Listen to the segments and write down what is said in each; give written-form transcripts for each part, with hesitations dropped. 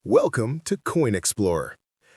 Welcome to Coin Explorer.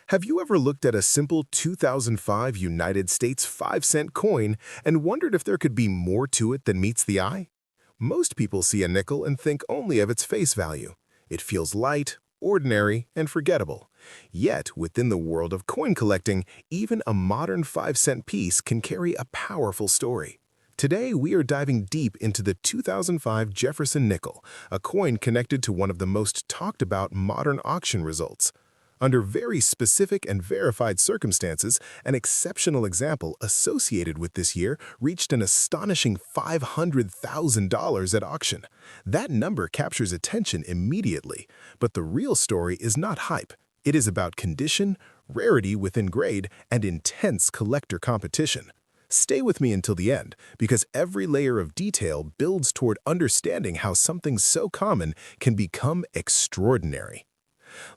Have you ever looked at a simple 2005 United States 5-cent coin and wondered if there could be more to it than meets the eye? Most people see a nickel and think only of its face value. It feels light, ordinary, and forgettable. Yet, within the world of coin collecting, even a modern 5-cent piece can carry a powerful story. Today, we are diving deep into the 2005 Jefferson Nickel, a coin connected to one of the most talked about modern auction results. Under very specific and verified circumstances, an exceptional example associated with this year reached an astonishing $500,000 at auction. That number captures attention immediately, but the real story is not hype. It is about condition, rarity within grade, and intense collector competition. Stay with me until the end, because every layer of detail builds toward understanding how something so common can become extraordinary.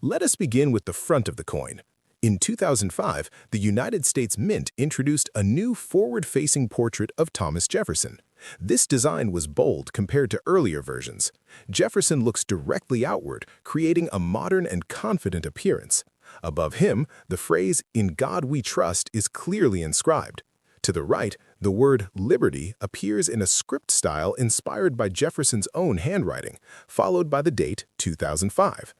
Let us begin with the front of the coin. In 2005, the United States Mint introduced a new forward-facing portrait of Thomas Jefferson. This design was bold compared to earlier versions. Jefferson looks directly outward, creating a modern and confident appearance. Above him, the phrase, "In God We Trust," is clearly inscribed. To the right, the word Liberty appears in a script style inspired by Jefferson's own handwriting, followed by the date 2005.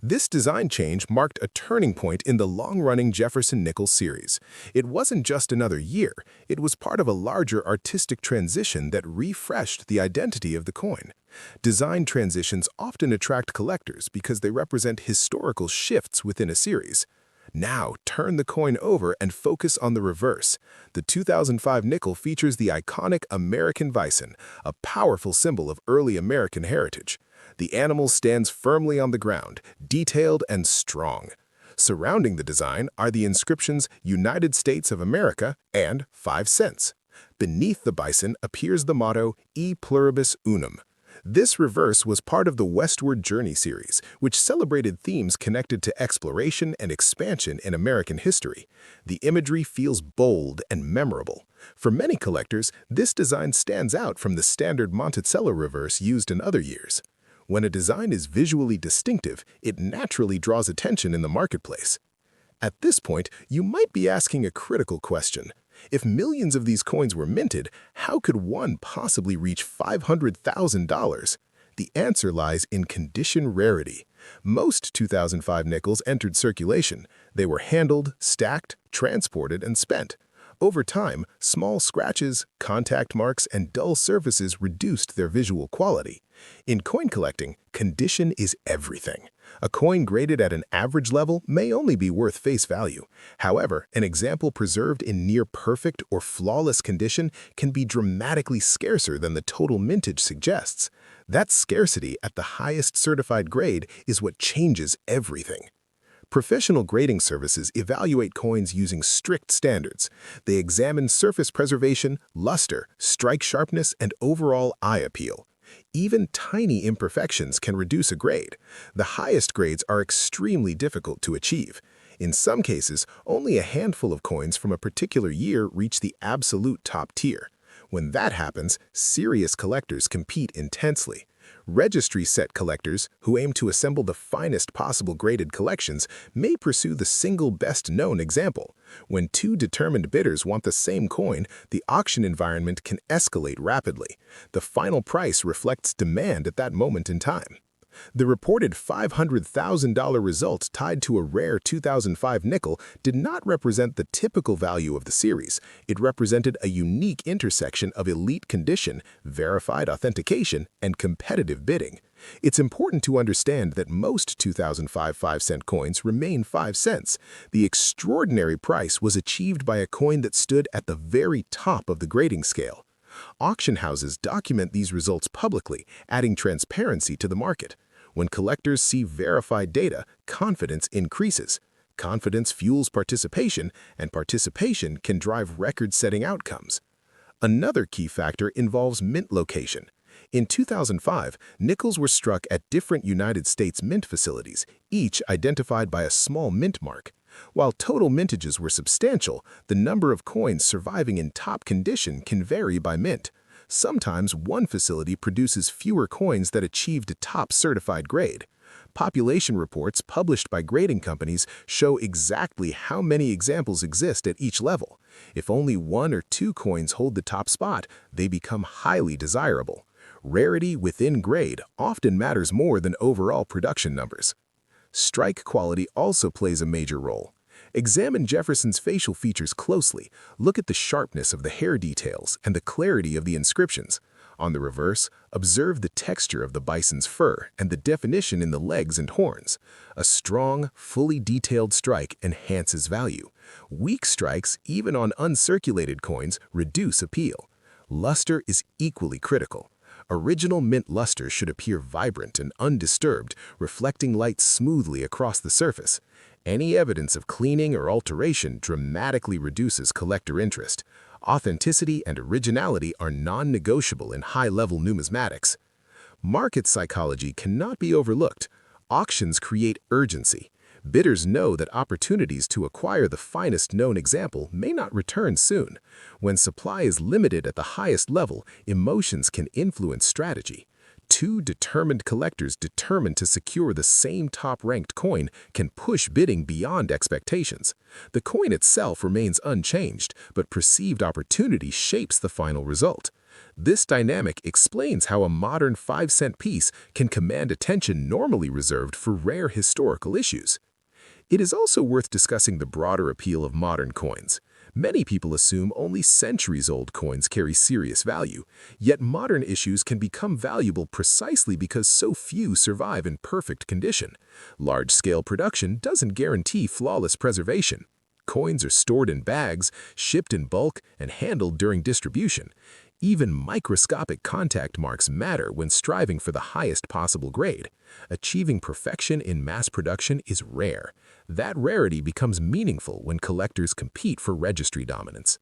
This design change marked a turning point in the long-running Jefferson Nickel series. It wasn't just another year, it was part of a larger artistic transition that refreshed the identity of the coin. Design transitions often attract collectors because they represent historical shifts within a series. Now, turn the coin over and focus on the reverse. The 2005 nickel features the iconic American bison, a powerful symbol of early American heritage. The animal stands firmly on the ground, detailed and strong. Surrounding the design are the inscriptions United States of America and 5 cents. Beneath the bison appears the motto E pluribus unum. This reverse was part of the Westward Journey series, which celebrated themes connected to exploration and expansion in American history. The imagery feels bold and memorable. For many collectors, this design stands out from the standard Monticello reverse used in other years. When a design is visually distinctive, it naturally draws attention in the marketplace. At this point, you might be asking a critical question. If millions of these coins were minted, how could one possibly reach $500,000? The answer lies in condition rarity. Most 2005 nickels entered circulation. They were handled, stacked, transported, and spent. Over time, small scratches, contact marks, and dull surfaces reduced their visual quality. In coin collecting, condition is everything. A coin graded at an average level may only be worth face value. However, an example preserved in near-perfect or flawless condition can be dramatically scarcer than the total mintage suggests. That scarcity at the highest certified grade is what changes everything. Professional grading services evaluate coins using strict standards. They examine surface preservation, luster, strike sharpness, and overall eye appeal. Even tiny imperfections can reduce a grade. The highest grades are extremely difficult to achieve. In some cases, only a handful of coins from a particular year reach the absolute top tier. When that happens, serious collectors compete intensely. Registry set collectors, who aim to assemble the finest possible graded collections, may pursue the single best-known example. When two determined bidders want the same coin, the auction environment can escalate rapidly. The final price reflects demand at that moment in time. The reported $500,000 result tied to a rare 2005 nickel did not represent the typical value of the series. It represented a unique intersection of elite condition, verified authentication, and competitive bidding. It's important to understand that most 2005 5-cent coins remain 5 cents. The extraordinary price was achieved by a coin that stood at the very top of the grading scale. Auction houses document these results publicly, adding transparency to the market. When collectors see verified data, confidence increases. Confidence fuels participation, and participation can drive record-setting outcomes. Another key factor involves mint location. In 2005, nickels were struck at different United States mint facilities, each identified by a small mint mark. While total mintages were substantial, the number of coins surviving in top condition can vary by mint. Sometimes one facility produces fewer coins that achieved a top certified grade. Population reports published by grading companies show exactly how many examples exist at each level. If only 1 or 2 coins hold the top spot, they become highly desirable. Rarity within grade often matters more than overall production numbers. Strike quality also plays a major role. Examine Jefferson's facial features closely. Look at the sharpness of the hair details and the clarity of the inscriptions. On the reverse, observe the texture of the bison's fur and the definition in the legs and horns. A strong, fully detailed strike enhances value. Weak strikes, even on uncirculated coins, reduce appeal. Luster is equally critical. Original mint luster should appear vibrant and undisturbed, reflecting light smoothly across the surface. Any evidence of cleaning or alteration dramatically reduces collector interest. Authenticity and originality are non-negotiable in high-level numismatics. Market psychology cannot be overlooked. Auctions create urgency. Bidders know that opportunities to acquire the finest known example may not return soon. When supply is limited at the highest level, emotions can influence strategy. 2 determined collectors determined to secure the same top-ranked coin can push bidding beyond expectations. The coin itself remains unchanged, but perceived opportunity shapes the final result. This dynamic explains how a modern 5-cent piece can command attention normally reserved for rare historical issues. It is also worth discussing the broader appeal of modern coins. Many people assume only centuries-old coins carry serious value, yet modern issues can become valuable precisely because so few survive in perfect condition. Large-scale production doesn't guarantee flawless preservation. Coins are stored in bags, shipped in bulk, and handled during distribution. Even microscopic contact marks matter when striving for the highest possible grade. Achieving perfection in mass production is rare. That rarity becomes meaningful when collectors compete for registry dominance.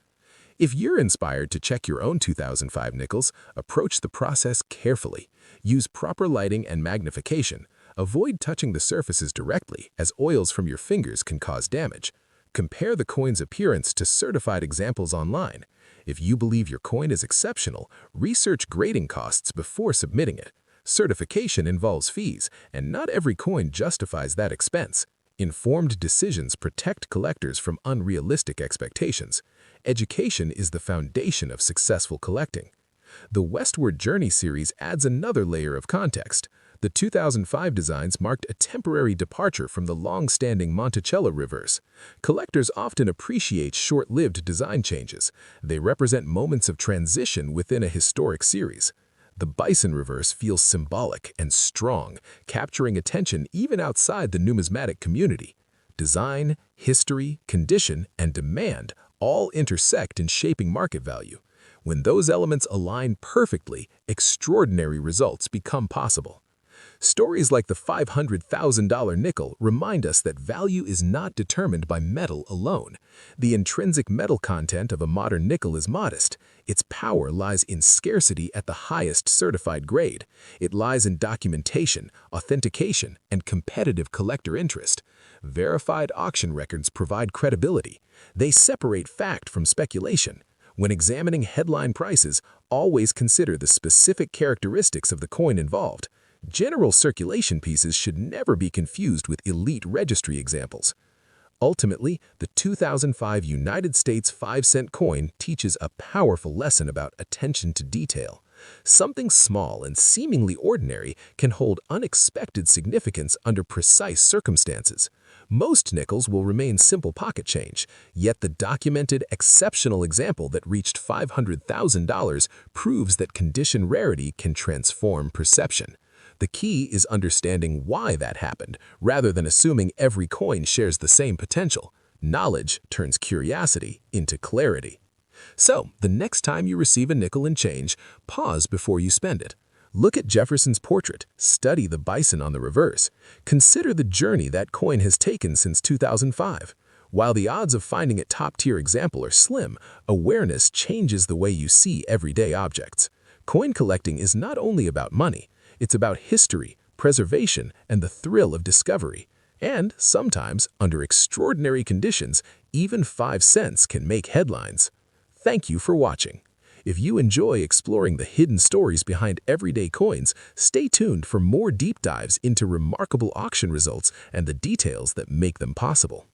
If you're inspired to check your own 2005 nickels, approach the process carefully. Use proper lighting and magnification. Avoid touching the surfaces directly, as oils from your fingers can cause damage. Compare the coin's appearance to certified examples online. If you believe your coin is exceptional, research grading costs before submitting it. Certification involves fees, and not every coin justifies that expense. Informed decisions protect collectors from unrealistic expectations. Education is the foundation of successful collecting. The Westward Journey series adds another layer of context. The 2005 designs marked a temporary departure from the long-standing Monticello reverse. Collectors often appreciate short-lived design changes. They represent moments of transition within a historic series. The bison reverse feels symbolic and strong, capturing attention even outside the numismatic community. Design, history, condition, and demand all intersect in shaping market value. When those elements align perfectly, extraordinary results become possible. Stories like the $500,000 nickel remind us that value is not determined by metal alone. The intrinsic metal content of a modern nickel is modest. Its power lies in scarcity at the highest certified grade. It lies in documentation, authentication, and competitive collector interest. Verified auction records provide credibility. They separate fact from speculation. When examining headline prices, always consider the specific characteristics of the coin involved. General circulation pieces should never be confused with elite registry examples. Ultimately, the 2005 United States 5-cent coin teaches a powerful lesson about attention to detail. Something small and seemingly ordinary can hold unexpected significance under precise circumstances. Most nickels will remain simple pocket change, yet the documented exceptional example that reached $500,000 proves that condition rarity can transform perception. The key is understanding why that happened, rather than assuming every coin shares the same potential. Knowledge turns curiosity into clarity. So, the next time you receive a nickel and change, pause before you spend it. Look at Jefferson's portrait, study the bison on the reverse. Consider the journey that coin has taken since 2005. While the odds of finding a top-tier example are slim, awareness changes the way you see everyday objects. Coin collecting is not only about money. It's about history, preservation, and the thrill of discovery. And sometimes, under extraordinary conditions, even 5 cents can make headlines. Thank you for watching. If you enjoy exploring the hidden stories behind everyday coins, stay tuned for more deep dives into remarkable auction results and the details that make them possible.